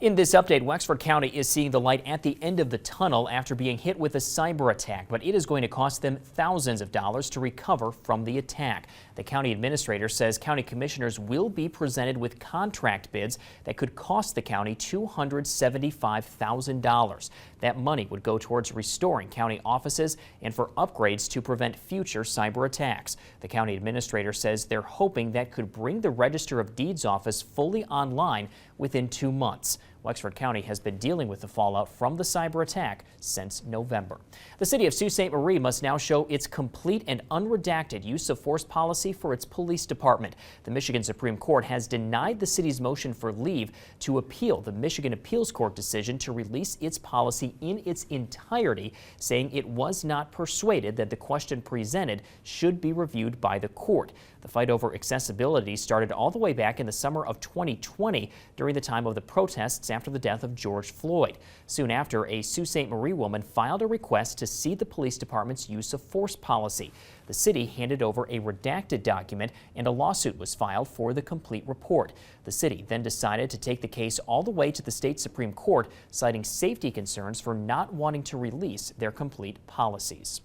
In this update, Wexford County is seeing the light at the end of the tunnel after being hit with a cyber attack, but it is going to cost them thousands of dollars to recover from the attack. The county administrator says county commissioners will be presented with contract bids that could cost the county $275,000. That money would go towards restoring county offices and for upgrades to prevent future cyber attacks. The county administrator says they're hoping that could bring the Register of Deeds office fully online within 2 months. Wexford County has been dealing with the fallout from the cyber attack since November. The city of Sault Ste. Marie must now show its complete and unredacted use of force policy for its police department. The Michigan Supreme Court has denied the city's motion for leave to appeal the Michigan Appeals Court decision to release its policy in its entirety, saying it was not persuaded that the question presented should be reviewed by the court. The fight over accessibility started all the way back in the summer of 2020 during the time of the protests after the death of George Floyd. Soon after, a Sault Ste. Marie woman filed a request to see the police department's use of force policy. The city handed over a redacted document and a lawsuit was filed for the complete report. The city then decided to take the case all the way to the state Supreme Court, citing safety concerns for not wanting to release their complete policies.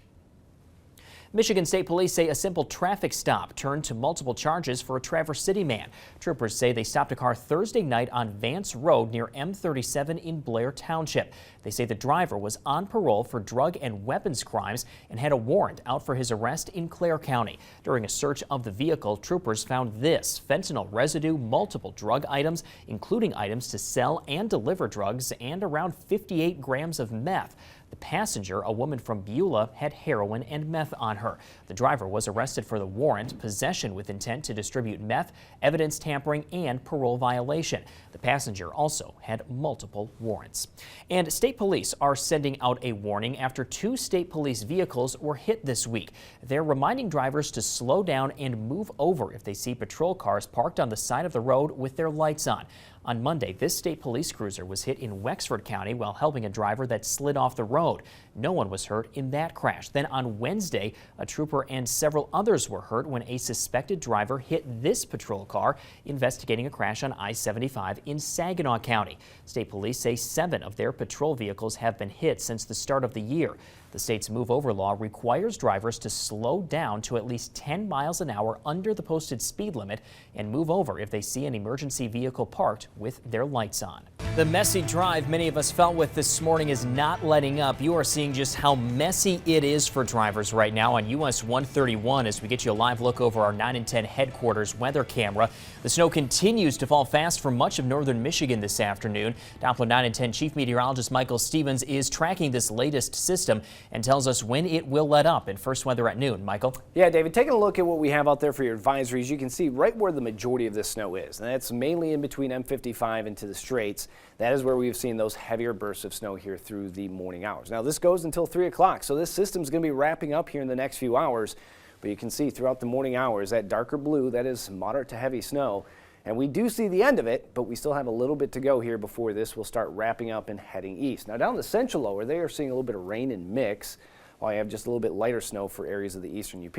Michigan State Police say a simple traffic stop turned to multiple charges for a Traverse City man. Troopers say they stopped a car Thursday night on Vance Road near M37 in Blair Township. They say the driver was on parole for drug and weapons crimes and had a warrant out for his arrest in Clare County. During a search of the vehicle, troopers found this: fentanyl residue, multiple drug items, including items to sell and deliver drugs, and around 58 grams of meth. The passenger, a woman from Beulah, had heroin and meth on her. The driver was arrested for the warrant, possession with intent to distribute meth, evidence tampering, and parole violation. The passenger also had multiple warrants. And state police are sending out a warning after 2 state police vehicles were hit this week. They're reminding drivers to slow down and move over if they see patrol cars parked on the side of the road with their lights on. On Monday, this state police cruiser was hit in Wexford County while helping a driver that slid off the road. No one was hurt in that crash. Then on Wednesday, a trooper and several others were hurt when a suspected driver hit this patrol car investigating a crash on I-75 in Saginaw County. State police say 7 of their patrol vehicles have been hit since the start of the year. The state's move-over law requires drivers to slow down to at least 10 miles an hour under the posted speed limit and move over if they see an emergency vehicle parked with their lights on. The messy drive many of us felt with this morning is not letting up. You are seeing just how messy it is for drivers right now on US 131 as we get you a live look over our 9 and 10 headquarters weather camera. The snow continues to fall fast for much of northern Michigan this afternoon. Doppler 9 and 10 Chief Meteorologist Michael Stevens is tracking this latest system and tells us when it will let up in First Weather at noon. Michael? Yeah, David, taking a look at what we have out there for your advisories, you can see right where the majority of this snow is. And that's mainly in between M55 and to the Straits. That is where we've seen those heavier bursts of snow here through the morning hours. Now, this goes until 3 o'clock, so this system's going to be wrapping up here in the next few hours. But you can see throughout the morning hours, that darker blue, that is moderate to heavy snow. And we do see the end of it, but we still have a little bit to go here before this will start wrapping up and heading east. Now, down the central lower, they are seeing a little bit of rain and mix, while you have just a little bit lighter snow for areas of the eastern UP.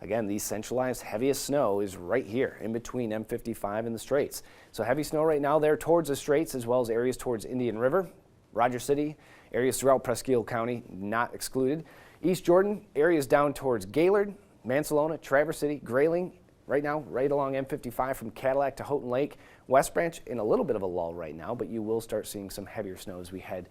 Again, the centralized heaviest snow is right here in between M55 and the Straits. So heavy snow right now there towards the Straits as well as areas towards Indian River, Rogers City, areas throughout Presque Isle County not excluded. East Jordan, areas down towards Gaylord, Mansalona, Traverse City, Grayling, right now right along M55 from Cadillac to Houghton Lake. West Branch in a little bit of a lull right now, but you will start seeing some heavier snow as we head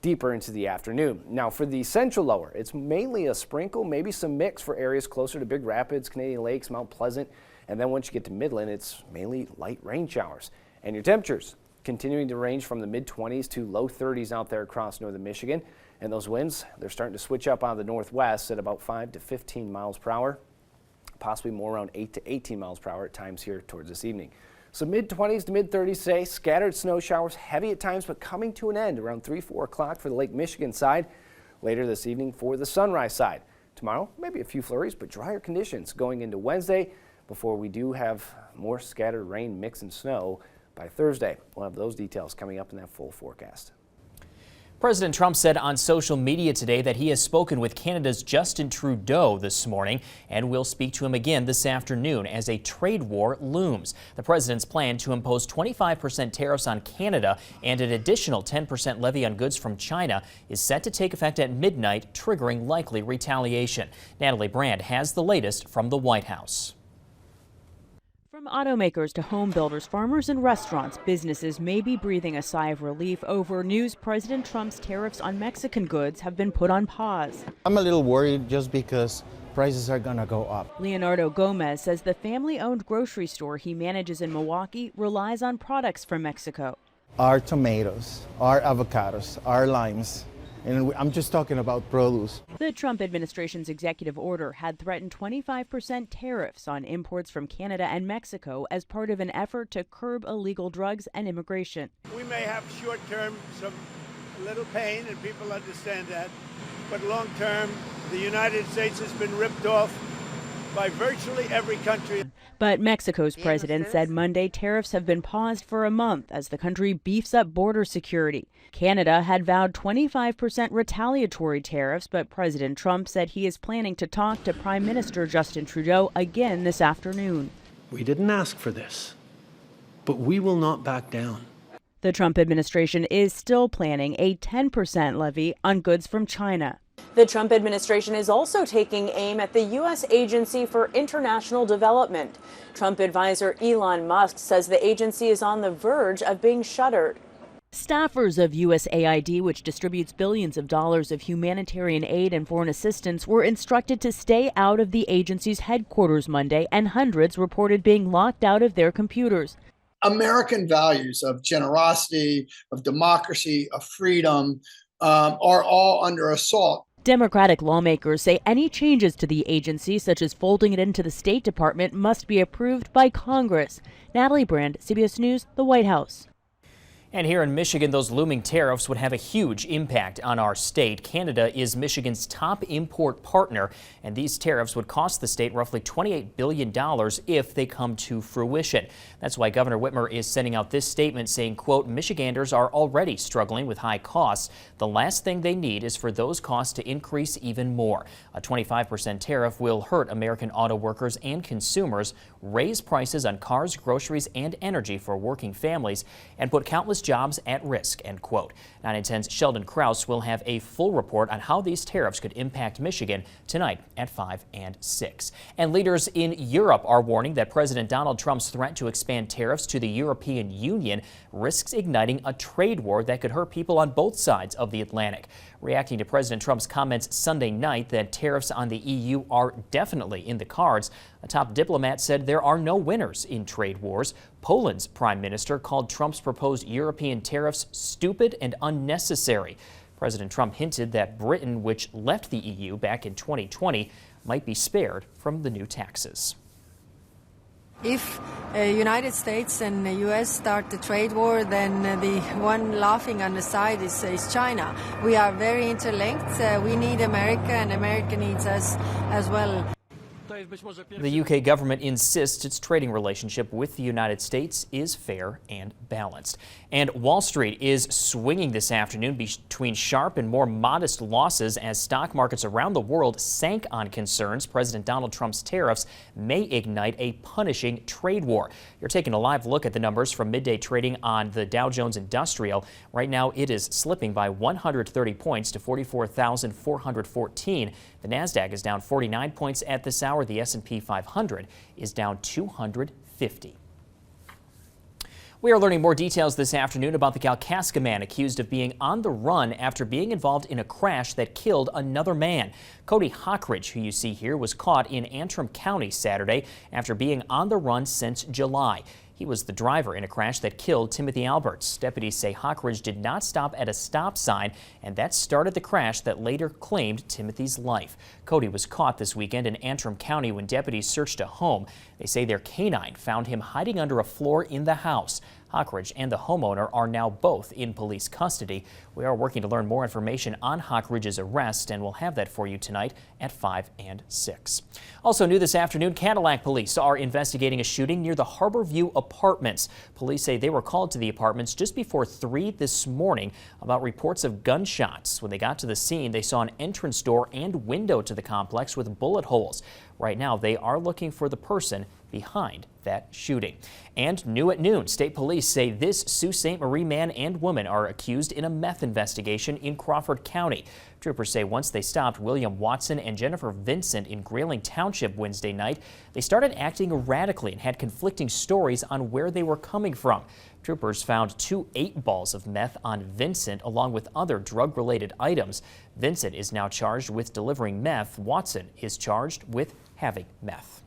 deeper into the afternoon. Now for the central lower, it's mainly a sprinkle, maybe some mix for areas closer to Big Rapids, Canadian Lakes, Mount Pleasant, and then once you get to Midland, it's mainly light rain showers. And your temperatures continuing to range from the mid-20s to low 30s out there across northern Michigan. And those winds, they're starting to switch up out of the northwest at about 5 to 15 miles per hour, possibly more around 8 to 18 miles per hour at times here towards this evening. So mid-20s to mid-30s today, scattered snow showers, heavy at times, but coming to an end around 3, 4 o'clock for the Lake Michigan side. Later this evening for the Sunrise side. Tomorrow, maybe a few flurries, but drier conditions going into Wednesday before we do have more scattered rain, mix, and snow by Thursday. We'll have those details coming up in that full forecast. President Trump said on social media today that he has spoken with Canada's Justin Trudeau this morning and will speak to him again this afternoon as a trade war looms. The president's plan to impose 25% tariffs on Canada and an additional 10% levy on goods from China is set to take effect at midnight, triggering likely retaliation. Natalie Brand has the latest from the White House. From automakers to home builders, farmers and restaurants, businesses may be breathing a sigh of relief over news President Trump's tariffs on Mexican goods have been put on pause. I'm a little worried just because prices are going to go up. Leonardo Gomez says the family-owned grocery store he manages in Milwaukee relies on products from Mexico. Our tomatoes, our avocados, our limes, and I'm just talking about produce. The Trump administration's executive order had threatened 25% tariffs on imports from Canada and Mexico as part of an effort to curb illegal drugs and immigration. We may have short-term some little pain, and people understand that, but long-term, the United States has been ripped off by virtually every country. But Mexico's president said Monday tariffs have been paused for a month as the country beefs up border security. Canada had vowed 25% retaliatory tariffs, but President Trump said he is planning to talk to Prime Minister Justin Trudeau again this afternoon. We didn't ask for this, but we will not back down. The Trump administration is still planning a 10% levy on goods from China. The Trump administration is also taking aim at the U.S. Agency for International Development. Trump advisor Elon Musk says the agency is on the verge of being shuttered. Staffers of USAID, which distributes billions of dollars of humanitarian aid and foreign assistance, were instructed to stay out of the agency's headquarters Monday, and hundreds reported being locked out of their computers. American values of generosity, of democracy, of freedom are all under assault. Democratic lawmakers say any changes to the agency, such as folding it into the State Department, must be approved by Congress. Natalie Brand, CBS News, the White House. And here in Michigan, those looming tariffs would have a huge impact on our state. Canada is Michigan's top import partner, and these tariffs would cost the state roughly $28 billion if they come to fruition. That's why Governor Whitmer is sending out this statement saying, quote, Michiganders are already struggling with high costs. The last thing they need is for those costs to increase even more. A 25% tariff will hurt American auto workers and consumers, raise prices on cars, groceries, and energy for working families, and put countless jobs at risk, end quote. 9 on 10's Sheldon Krause will have a full report on how these tariffs could impact Michigan tonight at 5 and 6. And leaders in Europe are warning that President Donald Trump's threat to expand tariffs to the European Union risks igniting a trade war that could hurt people on both sides of the Atlantic. Reacting to President Trump's comments Sunday night that tariffs on the EU are definitely in the cards, a top diplomat said there are no winners in trade wars. Poland's prime minister called Trump's proposed European tariffs stupid and unnecessary. President Trump hinted that Britain, which left the EU back in 2020, might be spared from the new taxes. If the United States and the U.S. start the trade war, then the one laughing on the side is China. We are very interlinked. We need America, and America needs us as well. The UK government insists its trading relationship with the United States is fair and balanced. And Wall Street is swinging this afternoon between sharp and more modest losses as stock markets around the world sank on concerns President Donald Trump's tariffs may ignite a punishing trade war. You're taking a live look at the numbers from midday trading on the Dow Jones Industrial. Right now it is slipping by 130 points to 44,414. The Nasdaq is down 49 points at this hour. The S&P 500 is down 250. We are learning more details this afternoon about the Kalkaska man accused of being on the run after being involved in a crash that killed another man. Cody Hockridge, who you see here, was caught in Antrim County Saturday after being on the run since July. He was the driver in a crash that killed Timothy Alberts. Deputies say Hockridge did not stop at a stop sign, and that started the crash that later claimed Timothy's life. Cody was caught this weekend in Antrim County when deputies searched a home. They say their canine found him hiding under a floor in the house. Hockridge and the homeowner are now both in police custody. We are working to learn more information on Hockridge's arrest, and we'll have that for you tonight at 5 and 6. Also new this afternoon, Cadillac police are investigating a shooting near the Harborview Apartments. Police say they were called to the apartments just before 3 this morning about reports of gunshots. When they got to the scene, they saw an entrance door and window to the complex with bullet holes. Right now, they are looking for the person behind that shooting. And new at noon, state police say this Sault Ste. Marie man and woman are accused in a meth investigation in Crawford County. Troopers say once they stopped William Watson and Jennifer Vincent in Grayling Township Wednesday night, they started acting erratically and had conflicting stories on where they were coming from. Troopers found 2 8-balls of meth on Vincent along with other drug-related items. Vincent is now charged with delivering meth. Watson is charged with having meth.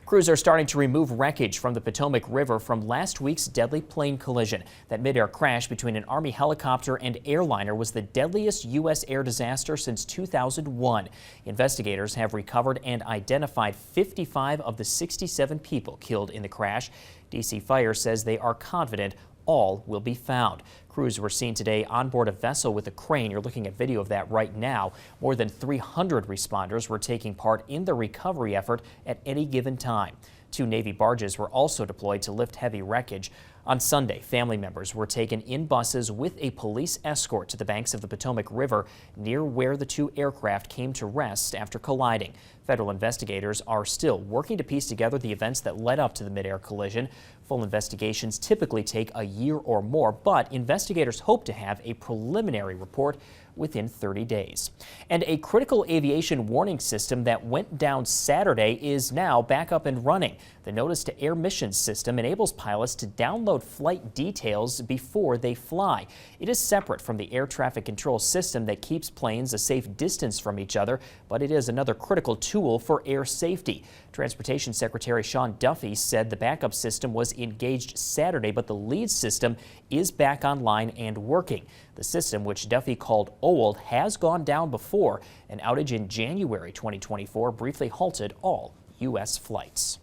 Crews are starting to remove wreckage from the Potomac River from last week's deadly plane collision. That mid-air crash between an Army helicopter and airliner was the deadliest U.S. air disaster since 2001. Investigators have recovered and identified 55 of the 67 people killed in the crash. D.C. Fire says they are confident all will be found. Crews were seen today on board a vessel with a crane. You're looking at video of that right now. More than 300 responders were taking part in the recovery effort at any given time. 2 Navy barges were also deployed to lift heavy wreckage. On Sunday, family members were taken in buses with a police escort to the banks of the Potomac River near where the 2 aircraft came to rest after colliding. Federal investigators are still working to piece together the events that led up to the mid-air collision. Full investigations typically take a year or more, but investigators hope to have a preliminary report within 30 days. And a critical aviation warning system that went down Saturday is now back up and running. The Notice to Air Missions system enables pilots to download flight details before they fly. It is separate from the air traffic control system that keeps planes a safe distance from each other, but it is another critical tool for air safety. Transportation Secretary Sean Duffy said the backup system was engaged Saturday, but the lead system is back online and working. The system, which Duffy called old, has gone down before. An outage in January 2024 briefly halted all U.S. flights.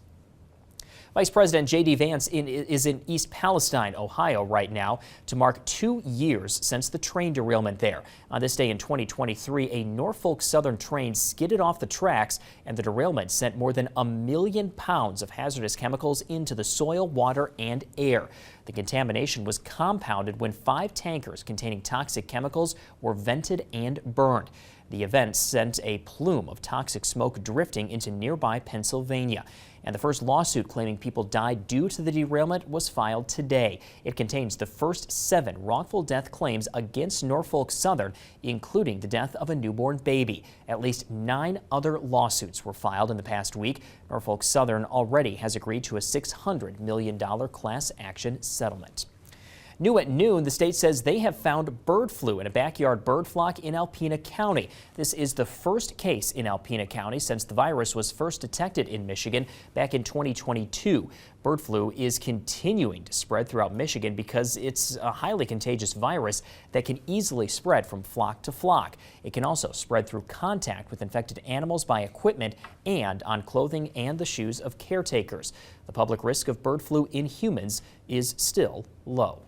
Vice President J.D. Vance is in East Palestine, Ohio right now to mark 2 years since the train derailment there. On this day in 2023, a Norfolk Southern train skidded off the tracks, and the derailment sent more than 1 million pounds of hazardous chemicals into the soil, water, and air. The contamination was compounded when 5 tankers containing toxic chemicals were vented and burned. The event sent a plume of toxic smoke drifting into nearby Pennsylvania. And the first lawsuit claiming people died due to the derailment was filed today. It contains the first 7 wrongful death claims against Norfolk Southern, including the death of a newborn baby. At least 9 other lawsuits were filed in the past week. Norfolk Southern already has agreed to a $600 million class action settlement. New at noon, the state says they have found bird flu in a backyard bird flock in Alpena County. This is the first case in Alpena County since the virus was first detected in Michigan back in 2022. Bird flu is continuing to spread throughout Michigan because it's a highly contagious virus that can easily spread from flock to flock. It can also spread through contact with infected animals by equipment and on clothing and the shoes of caretakers. The public risk of bird flu in humans is still low.